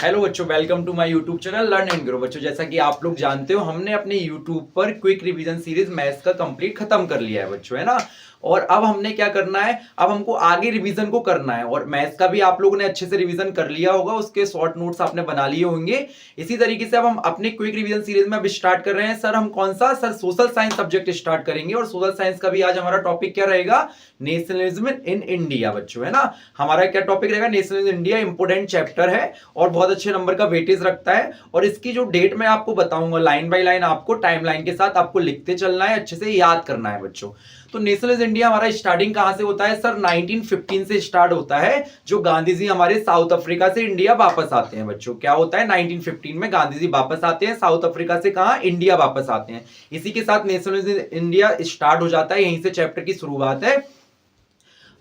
Hello बच्चों, welcome to my YouTube channel learn and grow. बच्चों, जैसा कि आप लोग जानते हो, हमने अपने यूट्यूब पर क्विक रिवीजन सीरीज मैथ्स का कंप्लीट खत्म कर लिया है बच्चों, है ना। और अब हमने क्या करना है, अब हमको आगे रिवीजन को करना है। और मैथ्स का भी आप लोगों ने अच्छे से रिवीजन कर लिया होगा, उसके शॉर्ट नोट्स आपने बना लिए होंगे। इसी तरीके से अब हम अपने क्विक रिवीजन सीरीज में अब स्टार्ट कर रहे हैं। सर हम कौन सा, sir social science subject start करेंगे। और सोशल साइंस का भी आज हमारा टॉपिक क्या रहेगा, नेशनलिज्म इन इंडिया बच्चों, है ना। हमारा क्या टॉपिक रहेगा, नेशनलिज्म इंडिया, इंपोर्टेंट चैप्टर है और बहुत अच्छे नंबर का वेटेज रखता है। और इसकी जो डेट मैं आपको बताऊंगा लाइन बाय लाइन, आपको टाइम लाइन के साथ आपको लिखते चलना है, अच्छे से याद करना है बच्चों। तो नेशनलिज्म इंडिया हमारा स्टार्टिंग कहां से होता है सर, 1915 से स्टार्ट होता है। जो गांधी जी हमारे साउथ अफ्रीका से इंडिया वापस आते हैं बच्चों। क्या होता है, 1915 में गांधी जी वापस आते हैं साउथ अफ्रीका से, कहां, इंडिया वापस आते हैं। इसी के साथ नेशनलिज्म इंडिया स्टार्ट हो जाता है, यहीं से चैप्टर की शुरुआत है।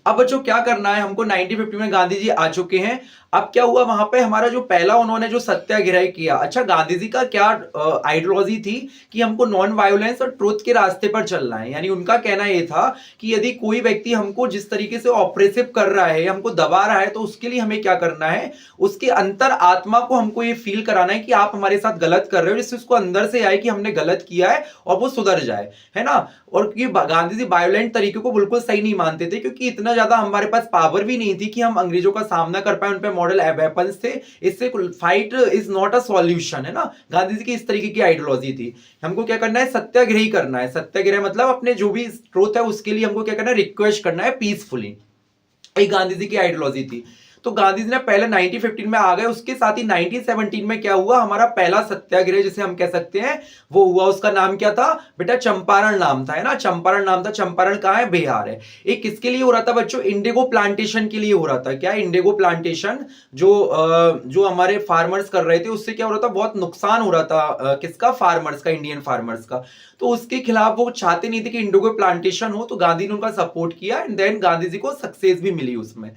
अब बच्चों क्या करना है हमको, 1950 में गांधी जी आ चुके हैं। अब क्या हुआ वहां पे, हमारा जो पहला उन्होंने जो सत्याग्रह किया, अच्छा गांधी जी का क्या आइडियोलॉजी थी कि हमको नॉन वायोलेंस और ट्रुथ के रास्ते पर चलना है। यानी उनका कहना यह था कि यदि कोई व्यक्ति हमको जिस तरीके से ऑप्रेसिव कर रहा है, हमको दबा रहा है, तो उसके लिए हमें क्या करना है, उसके अंतर आत्मा को हमको ये फील कराना है कि आप हमारे साथ गलत कर रहे हो, जिससे उसको अंदर से आए कि हमने गलत किया है और वो सुधर जाए, है ना। और क्योंकि गांधी जी वायोलेंट तरीके को बिल्कुल सही नहीं मानते थे, क्योंकि इतना ज्यादा हमारे पास पावर भी नहीं थी कि हम अंग्रेजों का सामना कर पाए, उन पे मॉडल वेपन्स थे। इससे fight is not a solution, है ना। गांधी जी की इस तरीके की आइडियोलॉजी थी। हमको क्या करना है, सत्याग्रह ही करना है। सत्याग्रह मतलब अपने जो भी ट्रुथ है उसके लिए हमको क्या करना है, रिक्वेस्ट करना है पीसफुली। ये गांधी जी की आइडियोलॉजी थी। तो गांधी जी ने पहले 1915 में आ गए, उसके साथ ही 1917 में क्या हुआ, हमारा पहला सत्याग्रह जिसे हम कह सकते हैं वो हुआ। उसका नाम क्या था बेटा, चंपारण नाम था, है ना। चंपारण नाम था। चंपारण कहां है, बिहार है। ये किसके लिए हो रहा था बच्चों, इंडिगो प्लांटेशन के लिए हो रहा था। क्या, इंडिगो प्लांटेशन जो हमारे फार्मर्स कर रहे थे, उससे क्या हो रहा था, बहुत नुकसान हो रहा था। किसका, फार्मर्स का, इंडियन फार्मर्स का। तो उसके खिलाफ वो चाहते नहीं थे कि इंडिगो प्लांटेशन हो, तो गांधी ने उनका सपोर्ट किया एंड देन गांधी जी को सक्सेस भी मिली उसमें।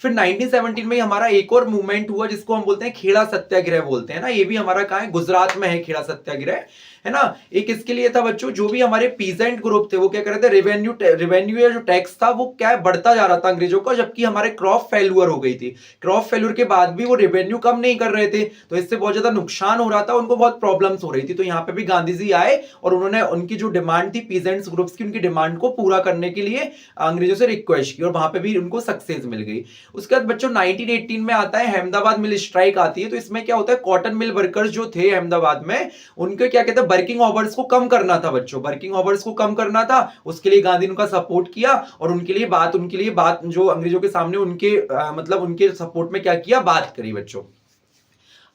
फिर 1917 में हमारा एक और मूवमेंट हुआ जिसको हम बोलते हैं खेड़ा सत्याग्रह बोलते हैं ना। ये भी हमारा कहां है, गुजरात में है खेड़ा सत्याग्रह, है ना। एक इसके लिए था बच्चों, जो भी हमारे पीजेंट ग्रुप थे वो क्या कर रहे थे, रेवेन्यू या जो टैक्स था वो क्या बढ़ता जा रहा था अंग्रेजों का, जबकि हमारे क्रॉप फेल्यूर हो गई थी। क्रॉप फेल्यूर के बाद भी वो रेवेन्यू कम नहीं कर रहे थे, तो इससे बहुत ज्यादा नुकसान हो रहा था, उनको बहुत प्रॉब्लम्स हो रही थी। तो यहाँ पे भी गांधी जी आए और उन्होंने उनकी जो डिमांड थी पीजेंट्स ग्रुप्स की, उनकी डिमांड को पूरा करने के लिए अंग्रेजों से रिक्वेस्ट की और वहां पे भी उनको सक्सेस मिल गई। उसके बाद बच्चों 1918 में आता है, अहमदाबाद मिल स्ट्राइक आती है। तो इसमें क्या होता है, कॉटन मिल वर्कर्स जो थे अहमदाबाद में, उनके क्या कहते हैं, वर्किंग आवर्स को कम करना था बच्चों। वर्किंग आवर्स को कम करना था, उसके लिए गांधी ने उनका सपोर्ट किया और उनके लिए बात जो अंग्रेजों के सामने उनके मतलब उनके सपोर्ट में क्या किया, बात करी बच्चों।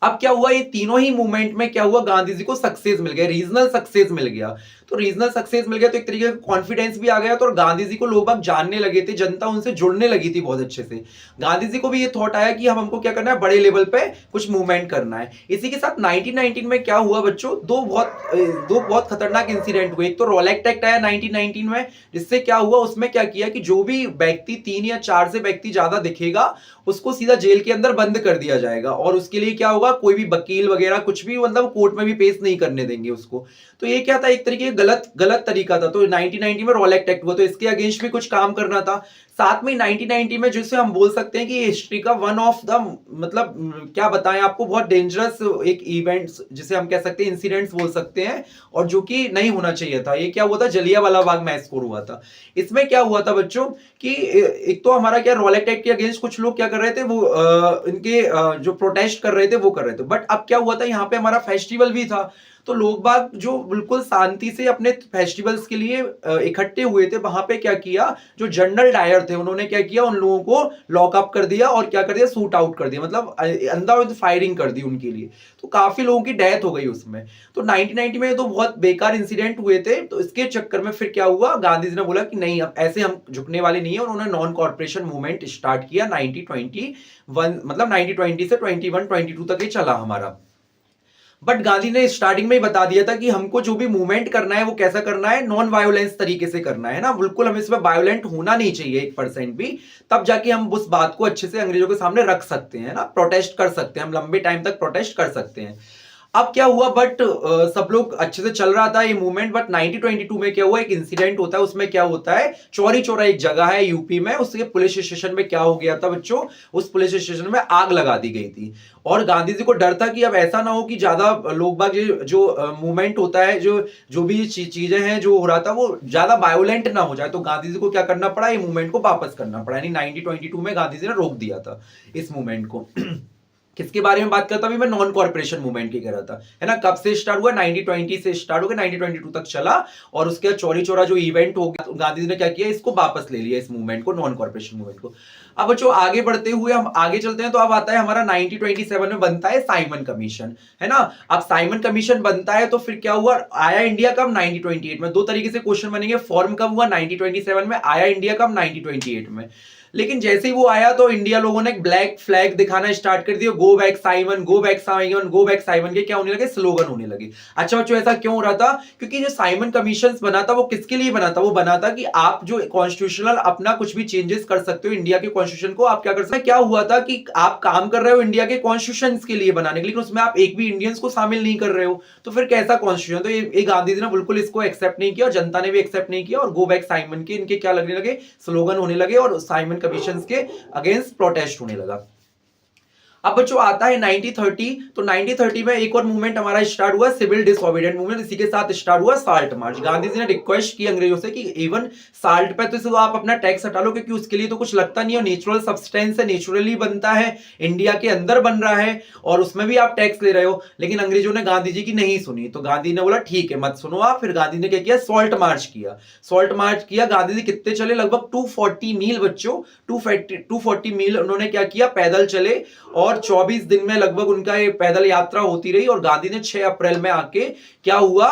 अब क्या हुआ, ये तीनों ही मूवमेंट में क्या हुआ, गांधी जी को सक्सेस मिल गया, रीजनल सक्सेस मिल गया। तो रीजनल सक्सेस मिल गया तो एक तरीके का कॉन्फिडेंस भी आ गया। तो और गांधी जी को लोग बाग जानने लगे थे, जनता उनसे जुड़ने लगी थी बहुत अच्छे से। गांधी जी को भी ये थॉट आया कि हम हमको क्या करना है, बड़े लेवल पे कुछ मूवमेंट करना है। इसी के साथ 1919 में क्या हुआ बच्चों, दो बहुत खतरनाक इंसिडेंट हुए। एक तो रोलेक्ट एक्ट आया 1919 में, जिससे क्या हुआ, उसमें क्या किया कि जो भी व्यक्ति 3 या 4 से व्यक्ति ज्यादा दिखेगा उसको सीधा जेल के अंदर बंद कर दिया जाएगा। और उसके लिए क्या होगा, कोई भी वकील वगैरह कुछ भी मतलब कोर्ट में भी पेश नहीं करने देंगे उसको। तो ये क्या था, एक तरीके गलत गलत तरीका था। तो 1990 में रोलेक्ट एक्ट हुआ, तो इसके अगेंस्ट भी कुछ काम करना था। साथ में 1990 में जिसे हम बोल सकते हैं कि हिस्ट्री का वन ऑफ द मतलब क्या बताएं आपको, बहुत डेंजरस एक इवेंट्स जिसे हम कह सकते हैं, इंसिडेंट्स बोल सकते हैं, और जो कि नहीं होना चाहिए था। ये क्या हुआ था, जलियांवाला बाग मैसकोर हुआ था। इसमें क्या हुआ था बच्चों कि एक तो हमारा क्या, रोलेक्ट एक्ट के अगेंस्ट कुछ लोग क्या कर रहे थे, वो इनके जो प्रोटेस्ट कर रहे थे वो कर रहे थे। बट अब क्या हुआ था, यहाँ पे हमारा फेस्टिवल भी था। तो लोग बाग जो बिल्कुल शांति से अपने फेस्टिवल्स के लिए इकट्ठे हुए थे, वहां पे क्या किया, जो जनरल डायर थे उन्होंने क्या किया, उन लोगों को लॉकअप कर दिया और क्या कर दिया, शूट आउट कर दिया, मतलब अंधाधुंध फायरिंग कर दी उनके लिए। तो काफी लोगों की डेथ हो गई उसमें। तो 1990 में तो बहुत बेकार इंसिडेंट हुए थे। तो इसके चक्कर में फिर क्या हुआ, गांधी जी ने बोला कि नहीं, अब ऐसे हम झुकने वाले नहीं है। उन्होंने नॉन कॉर्पोरेशन मूवमेंट स्टार्ट किया 1921, मतलब 1920 से 21 22 तक ये चला हमारा। बट गांधी ने स्टार्टिंग में ही बता दिया था कि हमको जो भी मूवमेंट करना है वो कैसा करना है, नॉन वायोलेंस तरीके से करना है ना। बिल्कुल हमें इसमें वायोलेंट होना नहीं चाहिए 1% भी, तब जाके हम उस बात को अच्छे से अंग्रेजों के सामने रख सकते हैं ना, प्रोटेस्ट कर सकते हैं, हम लंबे टाइम तक प्रोटेस्ट कर सकते हैं। अब क्या हुआ, बट सब लोग अच्छे से चल रहा था ये मूवमेंट, बट 1922 में क्या हुआ, एक इंसिडेंट होता है, उसमें क्या होता है, चौरी चौरा एक जगह है यूपी में, उसके पुलिस स्टेशन में क्या हो गया था बच्चों, उस पुलिस स्टेशन में आग लगा दी गई थी। और गांधी जी को डर था कि अब ऐसा ना हो कि ज्यादा लोग बाग जो मूवमेंट होता है, जो जो भी चीजें हैं जो हो रहा था वो ज्यादा वायोलेंट ना हो जाए, तो गांधी जी को क्या करना पड़ा, ये मूवमेंट को वापस करना पड़ा, यानी 1922 में गांधी जी ने रोक दिया था इस मूवमेंट को। किसके बारे में बात करता हूं, मैं नॉन कॉर्पोरेशन मूवमेंट की कह रहा था, है ना। कब से स्टार्ट हुआ, 1920 से स्टार्ट हो गया, 1922 तक चला, और उसके बाद चौरी चौरा जो इवेंट हो गया, तो गांधी जी ने क्या किया, इसको वापस ले लिया, इस मूवमेंट को, नॉन कॉर्पोरेशन मूवमेंट को। अब बच्चों आगे बढ़ते हुए हम आगे चलते हैं, तो अब आता है हमारा 1927 में बनता है साइमन कमीशन, है ना। अब साइमन कमीशन बनता है तो फिर क्या हुआ, आया इंडिया कब, 1928 में। दो तरीके से क्वेश्चन बनेंगे, फॉर्म कब हुआ, 1927 में, आया इंडिया कब, 1928 में। लेकिन जैसे ही वो आया तो इंडिया लोगों ने ब्लैक फ्लैग दिखाना स्टार्ट कर दिया, go back Simon, go back Simon, go back Simon के क्या होने लगे, स्लोगन होने लगे। अच्छा बच्चों ऐसा क्यों हो रहा था, क्योंकि जो साइमन कमीशन बना था वो किसके लिए बना था, वो बना था कि आप जो कॉन्स्टिट्यूशनल अपना कुछ भी चेंजेस कर सकते हो इंडिया के कॉन्स्टिट्यूशन को, आप क्या कर सकते हैं। क्या हुआ था कि आप काम कर रहे हो इंडिया के कॉन्स्टिट्यूशन के लिए बनाने के लिए, उसमें आप एक भी इंडियंस को शामिल नहीं कर रहे हो, तो फिर कैसा कॉन्स्टिट्यूशन। तो ये गांधी जी ने बिल्कुल इसको एक्सेप्ट नहीं किया, और जनता ने भी एक्सेप्ट नहीं किया, और गो बैक साइमन के इनके क्या लगने लगे, स्लोगन होने लगे, और साइमन कमीशन के अगेंस्ट प्रोटेस्ट होने लगा। अब बच्चों आता है 1930, तो 1930 में एक और मूवमेंट हमारा स्टार्ट हुआ, सिविल डिसओबीडिएंट मूवमेंट, इसी के साथ स्टार्ट हुआ साल्ट मार्च। गांधी जी ने रिक्वेस्ट की अंग्रेजों से कि इवन साल्ट पे तो आप अपना टैक्स हटा लो, क्योंकि उसके लिए तो कुछ लगता नहीं है, नेचुरल सब्सटेंस है, नेचुरली बनता है, इंडिया के अंदर बन रहा है, और उसमें भी आप टैक्स ले रहे हो। लेकिन अंग्रेजों ने गांधी जी की नहीं सुनी, तो गांधी ने बोला ठीक है मत सुनो आप। फिर गांधी ने क्या किया, सॉल्ट मार्च किया। सॉल्ट मार्च किया, गांधी जी कितने चले, लगभग 240 मील बच्चों, 240 मील उन्होंने क्या किया, पैदल चले, और 24 दिन में लगभग उनका ये पैदल यात्रा होती रही। और गांधी ने 6 अप्रैल में आके क्या हुआ,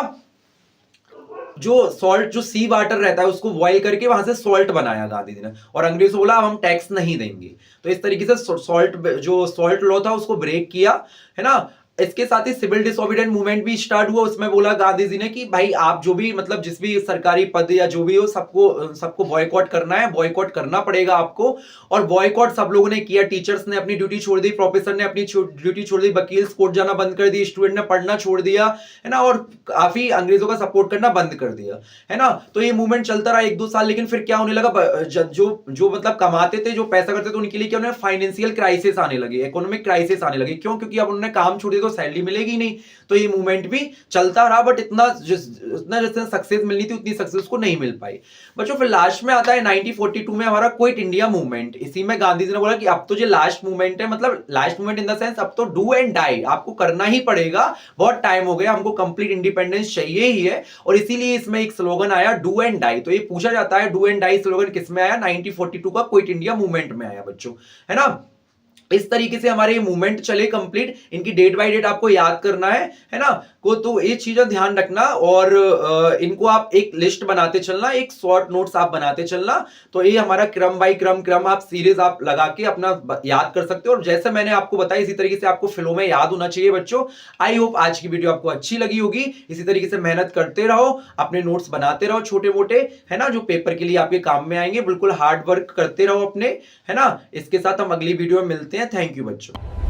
जो सॉल्ट, जो सी वाटर रहता है उसको बॉयल करके वहां से सॉल्ट बनाया गांधी जी ने, और अंग्रेज से बोला अब हम टैक्स नहीं देंगे। तो इस तरीके से सॉल्ट, जो सॉल्ट लॉ था उसको ब्रेक किया, है ना। इसके साथ ही सिविल डिसओबीडिएंट मूवमेंट भी स्टार्ट हुआ। उसमें बोला गांधी जी ने कि भाई आप जो भी मतलब जिस भी सरकारी पद या जो भी हो, सबको बॉयकॉट करना है, बॉयकॉट करना पड़ेगा आपको। और बॉयकॉट सब लोगों ने किया, टीचर्स ने अपनी ड्यूटी छोड़ दी, प्रोफेसर ने अपनी ड्यूटी छोड़ दी, वकील कोर्ट जाना बंद कर दी, स्टूडेंट ने पढ़ना छोड़ दिया, है ना, और काफी अंग्रेजों का सपोर्ट करना बंद कर दिया, है ना। तो ये मूवमेंट चलता रहा 1-2 साल, लेकिन फिर क्या होने लगा, जो मतलब कमाते थे, जो पैसा करते थे, उनके लिए क्या, उन्हें फाइनेंशियल क्राइसिस आने लगी, इकोनॉमिक क्राइसिस आने लगी। क्यों, क्योंकि अब उन्होंने काम छोड़ दिया तो सैलरी मिलेगी नहीं। तो ये मूवमेंट भी चलता रहा, बट इतना जितना सक्सेस मिलनी थी उतनी सक्सेस को नहीं मिल पाई बच्चों। फिर लास्ट में आता है 1942 में हमारा क्विट इंडिया मूवमेंट। इसी में गांधी जी ने बोला कि अब तो ये लास्ट मूवमेंट है, मतलब last movement in the sense अब तो डू एंड डाई, आपको करना ही पड़ेगा, बहुत टाइम हो गया, हमको कंप्लीट इंडिपेंडेंस चाहिए ही है। और इसीलिए इसमें एक स्लोगन आया, डू एंड डाई। तो ये पूछा जाता है डू एंड डाई स्लोगन किसमें आया, 1942 का क्विट इंडिया मूवमेंट में आया बच्चों, है ना। इस तरीके से हमारे ये मूवमेंट चले कंप्लीट, इनकी डेट बाय डेट आपको याद करना है ना को, तो ये चीजें ध्यान रखना, और इनको आप एक लिस्ट बनाते चलना, एक शॉर्ट नोट्स आप बनाते चलना। तो ये हमारा क्रम बाय क्रम आप सीरीज आप लगा के अपना याद कर सकते हो, और जैसे मैंने आपको बताया इसी तरीके से आपको फ्लो में याद होना चाहिए बच्चों। आई होप आज की वीडियो आपको अच्छी लगी होगी। इसी तरीके से मेहनत करते रहो, अपने नोट्स बनाते रहो छोटे मोटे, है ना, जो पेपर के लिए आपके काम में आएंगे। बिल्कुल हार्ड वर्क करते रहो अपने, है ना। इसके साथ हम अगली वीडियो में मिलते हैं। थैंक यू बच्चों।